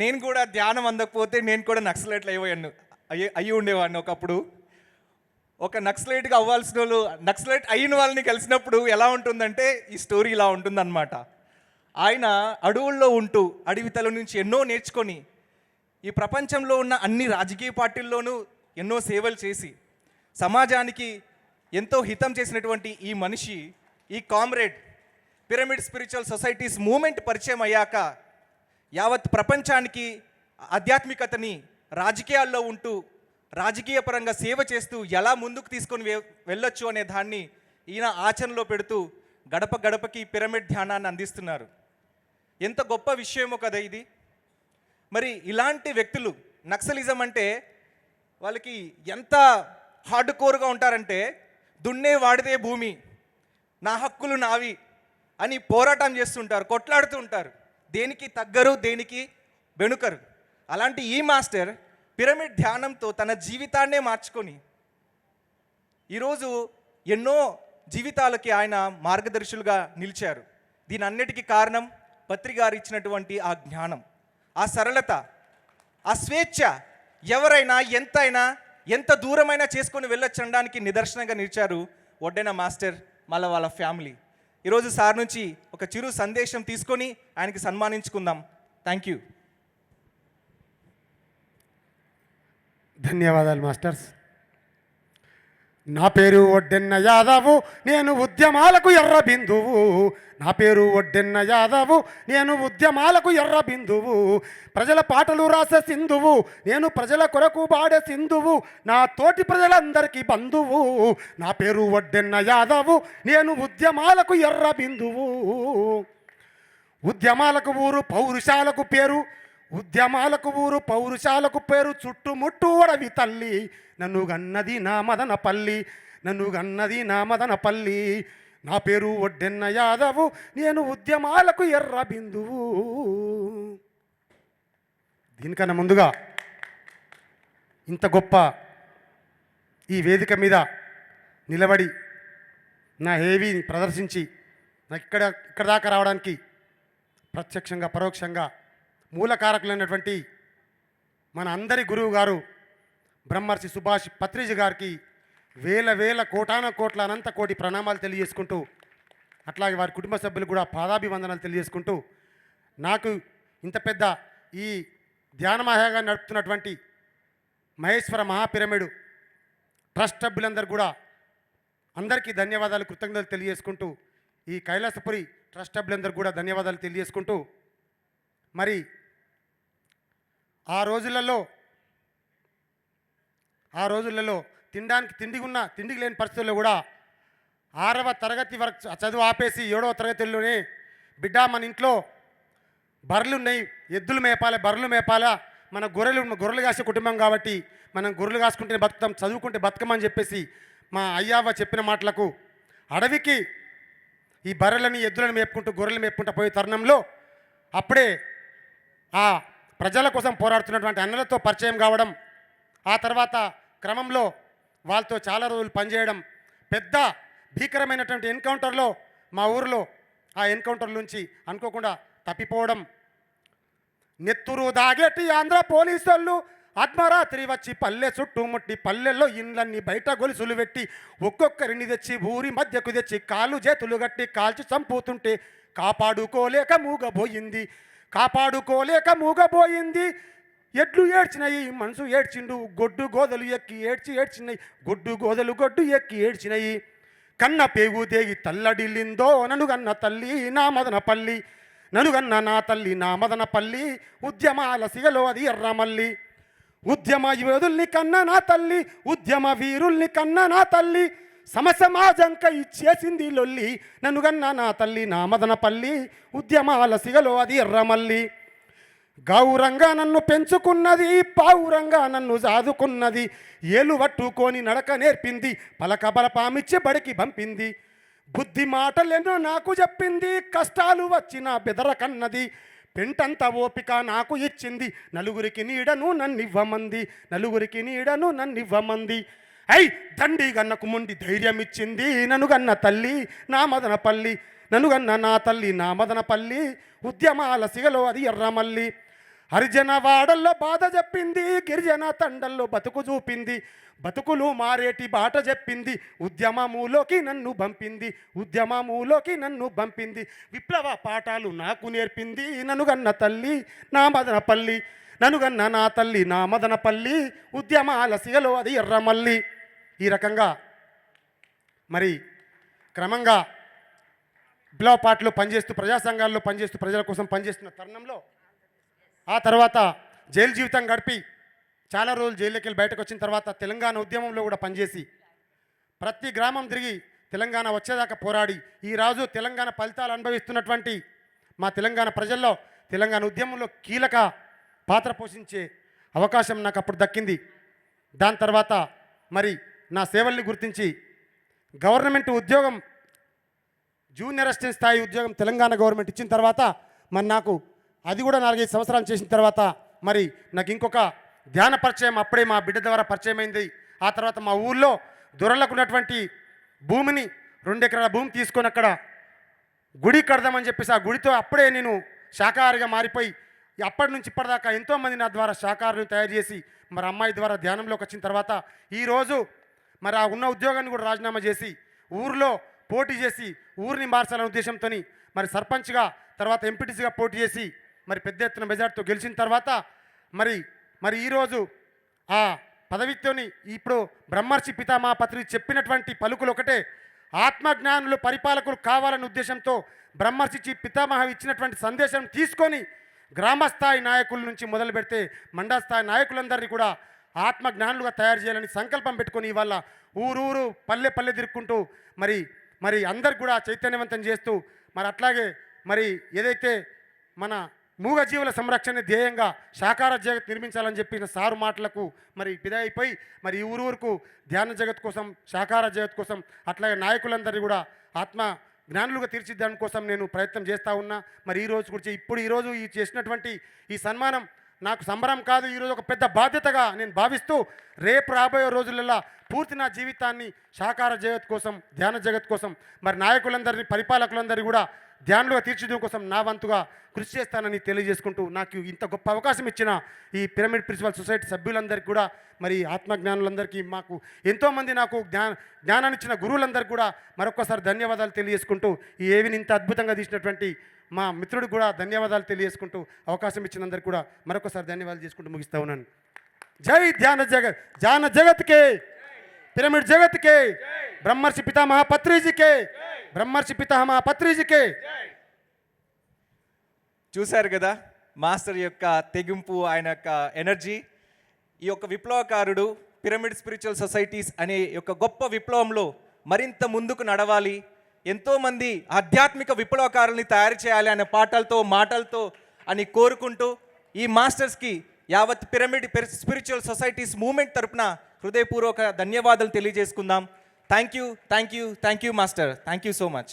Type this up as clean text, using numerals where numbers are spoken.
నేను కూడా ధ్యానం అందకపోతే నేను కూడా నక్సలైట్లు అయ్యి ఉండేవాడిని ఒకప్పుడు. ఒక నక్సలైట్గా అవ్వాల్సిన వాళ్ళు నక్సలైట్ అయిన వాళ్ళని కలిసినప్పుడు ఎలా ఉంటుందంటే ఈ స్టోరీ ఇలా ఉంటుందన్నమాట. ఆయన అడవుల్లో ఉంటూ అడవితల నుంచి ఎన్నో నేర్చుకొని ఈ ప్రపంచంలో ఉన్న అన్ని రాజకీయ పార్టీల్లోనూ ఎన్నో సేవలు చేసి సమాజానికి ఎంతో హితం చేసినటువంటి ఈ మనిషి, ఈ comrade pyramid spiritual societies moment పరిచయం అయ్యాక యావత్ ప్రపంచానికి ఆధ్యాత్మికతని రాజకీయాల్లో ఉంటూ రాజకీయ పరంగా సేవ చేస్తూ ఎలా ముందుకు తీసుకొని వెళ్ళొచ్చు అనే దాన్ని ఈయన ఆచరణలో పెడుతూ గడప గడపకి పిరమిడ్ ధ్యానాన్ని అందిస్తున్నారు. ఎంత గొప్ప విషయమో కదా ఇది. మరి ఇలాంటి వ్యక్తులు, నక్సలిజం అంటే వాళ్ళకి ఎంత హార్డ్ కోర్గా ఉంటారంటే దున్నే వాడితే భూమి, నా హక్కులు నావి అని పోరాటం చేస్తుంటారు, కొట్లాడుతూ ఉంటారు. దేనికి తగ్గరు, దేనికి వెనుకరు. అలాంటి ఈ మాస్టర్ పిరమిడ్ ధ్యానంతో తన జీవితాన్నే మార్చుకొని ఈరోజు ఎన్నో జీవితాలకి ఆయన మార్గదర్శులుగా నిలిచారు. దీని అన్నిటికీ కారణం పత్రి గారు ఇచ్చినటువంటి ఆ జ్ఞానం, ఆ సరళత, ఆ స్వేచ్ఛ. ఎవరైనా ఎంతైనా ఎంత దూరమైనా చేసుకొని వెళ్ళొచ్చడానికి నిదర్శనంగా నిలిచారు వడ్డెన మాస్టర్, మళ్ళీ వాళ్ళ ఫ్యామిలీ. ఈరోజు సార్ నుంచి ఒక చిరు సందేశం తీసుకొని ఆయనకి సన్మానించుకుందాం. Thank you. ధన్యవాదాలు మాస్టర్స్. నా పేరు వడ్డెన్న యాదవు, నేను ఉద్యమాలకు ఎర్ర బిందువు. నా పేరు వడ్డెన్న యాదవు, నేను ఉద్యమాలకు ఎర్ర బిందువు. ప్రజల పాటలు రాసే సింధువు, నేను ప్రజల కొరకు పాడే సింధువు. నా తోటి ప్రజలందరికీ బంధువు. నా పేరు వడ్డెన్న యాదవు, నేను ఉద్యమాలకు ఎర్ర బిందువు. ఉద్యమాలకు ఊరు పౌరుషాలకు పేరు, ఉద్యమాలకు ఊరు పౌరుషాలకు పేరు. చుట్టుముట్టు అడవి తల్లి, నన్ను గన్నది నా మదన పల్లి, నన్ను గన్నది నా మదన పల్లి. నా పేరు వడ్డెన్న యాదవు, నేను ఉద్యమాలకు ఎర్ర బిందువు. దీనికన్నా ముందుగా ఇంత గొప్ప ఈ వేదిక మీద నిలబడి నా హేవీని ప్రదర్శించి నాకు ఇక్కడ దాకా రావడానికి ప్రత్యక్షంగా పరోక్షంగా మూలకారకులైనటువంటి మన అందరి గురువు గారు బ్రహ్మర్షి సుభాష్ పత్రిజీ గారికి వేల వేల కోటాన కోట్ల అనంత కోటి ప్రణామాలు తెలియజేసుకుంటూ, అట్లాగే వారి కుటుంబ సభ్యులు కూడా పాదాభివందనాలు తెలియజేసుకుంటూ, నాకు ఇంత పెద్ద ఈ ధ్యానమహాగా నడుపుతున్నటువంటి మహేశ్వర మహాపిరమిడు ట్రస్ట్ సభ్యులందరూ కూడా అందరికీ ధన్యవాదాలు, కృతజ్ఞతలు తెలియజేసుకుంటూ, ఈ కైలాసపురి ట్రస్ట్ సభ్యులందరూ కూడా ధన్యవాదాలు తెలియజేసుకుంటూ, మరి ఆ రోజులలో తిండికి లేని పరిస్థితుల్లో కూడా 6వ తరగతి వరకు చదువు ఆపేసి 7వ తరగతిలోనే బిడ్డ మన ఇంట్లో బర్రెలు ఉన్నాయి, ఎద్దులు మేపాలి, బర్రెలు మేపాలా, మన గొర్రెలు కాసే కుటుంబం కాబట్టి మనం గొర్రెలు కాసుకుంటే బతుకుతాం, చదువుకుంటే బతుకమని చెప్పేసి మా అయ్యవ్వ చెప్పిన మాటలకు అడవికి ఈ బర్రెలని ఎద్దులను మేపుకుంటూ గొర్రెలు మేపుకుంటూ పోయే తరుణంలో అప్పుడే ఆ ప్రజల కోసం పోరాడుతున్నటువంటి అన్నలతో పరిచయం కావడం, ఆ తర్వాత క్రమంలో వాళ్ళతో చాలా రోజులు పనిచేయడం, పెద్ద భీకరమైనటువంటి ఎన్కౌంటర్లో మా ఊరిలో ఆ ఎన్కౌంటర్ నుంచి అనుకోకుండా తప్పిపోవడం, నెత్తురు దాగేటి ఆంధ్ర పోలీసులు అర్ధరాత్రి వచ్చి పల్లె చుట్టుముట్టి పల్లెల్లో ఇండ్లన్నీ బయట గొలుసులు పెట్టి ఒక్కొక్కరిని తెచ్చి ఊరి మధ్యకు తెచ్చి కాళ్ళు చేతులు గట్టి కాల్చి చంపుతుంటే కాపాడుకోలేక మూగబోయింది. ఎడ్లు ఏడ్చినాయి, మనసు ఏడ్చిండు, గొడ్డు గోదలు ఎక్కి ఏడ్చినాయి, గొడ్డు ఎక్కి ఏడ్చినాయి. కన్న పేగు దేగి తల్లడిల్లిందో ననుగన్న తల్లి నా మదనపల్లి, ననుగన్న నా తల్లి నా మదనపల్లి. ఉద్యమాల సిగలో అది ఎర్రమల్లి. ఉద్యమ యోధుల్ని కన్న నా తల్లి, ఉద్యమ వీరుల్ని కన్న నా తల్లి. సమాజంక ఇచ్చేసింది లొల్లి, నన్నుగన్న నా తల్లి నా మదనపల్లి. ఉద్యమాల సిగలో అది ఎర్రమల్లి. గౌరంగా నన్ను పెంచుకున్నది, పావురంగా నన్ను సాదుకున్నది. ఏలు పట్టుకొని నడక నేర్పింది, పలక బలపామిచ్చి బడికి పంపింది. బుద్ధి మాటలెన్నో నాకు చెప్పింది, కష్టాలు వచ్చిన బెదరకన్నది. పెంటంత ఓపిక నాకు ఇచ్చింది, నలుగురికి నీడను నన్నివ్వమంది. ఐ దండి గన్నకు ముండి ధైర్యం ఇచ్చింది, ననుగన్న తల్లి నా మదనపల్లి, ననుగన్న నా తల్లి నా మదనపల్లి. ఉద్యమాల సిగలో అది ఎర్రమల్లి. హరిజన వాడల్లో బాధ చెప్పింది, గిరిజన తండల్లో బతుకు చూపింది, బతుకులు మారేటి బాట చెప్పింది, ఉద్యమములోకి నన్ను పంపింది, ఉద్యమములోకి నన్ను పంపింది, విప్లవ పాఠాలు నాకు నేర్పింది, నన్నుగన్న తల్లి నా మదనపల్లి, నన్నుగన్న నా తల్లి నా మదనపల్లి, ఉద్యమాల సిగలో అది ఎర్రమల్లి. ఈ రకంగా మరి క్రమంగా విప్లవ పార్టీలో పనిచేస్తూ, ప్రజా సంఘాల్లో పనిచేస్తూ, ప్రజల కోసం పనిచేస్తున్న తరుణంలో ఆ తర్వాత జైలు జీవితం గడిపి చాలా రోజులు జైలుకి వెళ్ళి బయటకు వచ్చిన తర్వాత తెలంగాణ ఉద్యమంలో కూడా పనిచేసి ప్రతి గ్రామం తిరిగి తెలంగాణ వచ్చేదాకా పోరాడి ఈరోజు తెలంగాణ ఫలితాలు అనుభవిస్తున్నటువంటి మా తెలంగాణ ప్రజల్లో తెలంగాణ ఉద్యమంలో కీలక పాత్ర పోషించే అవకాశం నాకు అప్పుడు దక్కింది. దాని తర్వాత మరి నా సేవల్ని గుర్తించి గవర్నమెంట్ ఉద్యోగం, జూనియర్ అసిస్టెంట్ స్థాయి ఉద్యోగం తెలంగాణ గవర్నమెంట్ ఇచ్చిన తర్వాత మరి నాకు అది కూడా 4-5 సంవత్సరాలు చేసిన తర్వాత మరి నాకు ఇంకొక ధ్యాన పరిచయం అప్పుడే మా బిడ్డ ద్వారా పరిచయం అయింది. ఆ తర్వాత మా ఊళ్ళో దొరలకు ఉన్నటువంటి భూమిని 2 ఎకరాల భూమి తీసుకొని అక్కడ గుడి కడదామని చెప్పేసి ఆ గుడితో అప్పుడే నేను శాకాహారిగా మారిపోయి అప్పటి నుంచి ఇప్పటిదాకా ఎంతోమంది నా ద్వారా శాకాహారులు తయారు చేసి మరి అమ్మాయి ద్వారా ధ్యానంలోకి వచ్చిన తర్వాత ఈరోజు మరి ఆ ఉన్న ఉద్యోగాన్ని కూడా రాజీనామా చేసి ఊరిలో పోటీ చేసి ఊరిని మార్చాలనే ఉద్దేశంతో మరి సర్పంచ్గా తర్వాత ఎంపీటీసీగా పోటీ చేసి మరి పెద్ద ఎత్తున మెజార్టీతో గెలిచిన తర్వాత మరి ఈరోజు ఆ పదవితోని ఇప్పుడు బ్రహ్మర్షి పితామహ పత్రి చెప్పినటువంటి పలుకులు ఒకటే, ఆత్మజ్ఞానులు పరిపాలకులు కావాలనే ఉద్దేశంతో బ్రహ్మర్షి పితామహ ఇచ్చినటువంటి సందేశం తీసుకొని గ్రామస్థాయి నాయకుల నుంచి మొదలు పెడితే మండలస్థాయి నాయకులందరినీ కూడా ఆత్మజ్ఞానులుగా తయారు చేయాలని సంకల్పం పెట్టుకొని ఇవాళ ఊరూరు పల్లె పల్లె తిరుక్కుంటూ మరి అందరికి కూడా చైతన్యవంతం చేస్తూ మరి అట్లాగే మరి ఏదైతే మన మూగజీవుల సంరక్షణ ధ్యేయంగా శాకాహార జగత్ నిర్మించాలని చెప్పిన సారు మాటలకు మరి పిదైపోయి మరి ఈ ఊరుకు ధ్యాన జగత్ కోసం, శాకాహార జగత్ కోసం అట్లాగే నాయకులందరినీ కూడా ఆత్మ జ్ఞానులుగా తీర్చిదిద్దడం కోసం నేను ప్రయత్నం చేస్తూ ఉన్నా. మరి ఈరోజు కూడా ఈరోజు ఈ చేసినటువంటి ఈ సన్మానం నాకు సంబరం కాదు, ఈరోజు ఒక పెద్ద బాధ్యతగా నేను భావిస్తూ రేపు రాబోయే రోజులలో పూర్తి నా జీవితాన్ని శాకాహార జగత్ కోసం, ధ్యాన జగత్ కోసం మరి నాయకులందరినీ, పరిపాలకులందరినీ కూడా ధ్యానులుగా తీర్చిదిద్దడం కోసం నా వంతుగా కృషి చేస్తానని తెలియజేసుకుంటూ నాకు ఇంత గొప్ప అవకాశం ఇచ్చిన ఈ పిరమిడ్ ప్రిన్సిపల్ సొసైటీ సభ్యులందరికీ కూడా మరి ఆత్మజ్ఞానులందరికీ మాకు ఎంతోమంది నాకు జ్ఞానాన్ని ఇచ్చిన గురువులందరికీ కూడా మరొకసారి ధన్యవాదాలు తెలియజేసుకుంటూ ఈ ఏవిని ఇంత అద్భుతంగా తీసినటువంటి మా మిత్రుడికి కూడా ధన్యవాదాలు తెలియజేసుకుంటూ అవకాశం ఇచ్చినందరికీ కూడా మరొకసారి ధన్యవాదాలు చేసుకుంటూ ముగిస్తా ఉన్నాను. జై ధ్యాన జగత్కే, పిరమిడ్ జగత్కే, బ్రహ్మర్షి పితామహ పత్రిజీకే, బ్రహ్మర్షి పితామహ పత్రిజీకే. చూశారు కదా మాస్టర్ యొక్క తెగింపు, ఆయన యొక్క ఎనర్జీ. ఈ యొక్క విప్లవకారుడు పిరమిడ్ స్పిరిచువల్ సొసైటీస్ అనే యొక్క గొప్ప విప్లవంలో మరింత ముందుకు నడవాలి, ఎంతోమంది ఆధ్యాత్మిక విప్లవకారుల్ని తయారు చేయాలి అనే పాటలతో, మాటలతో అని కోరుకుంటూ ఈ మాస్టర్స్కి యావత్ పిరమిడ్ స్పిరిచువల్ సొసైటీస్ మూవ్మెంట్ తరపున హృదయపూర్వక ధన్యవాదాలు తెలియజేసుకుందాం. Thank you master, thank you so much.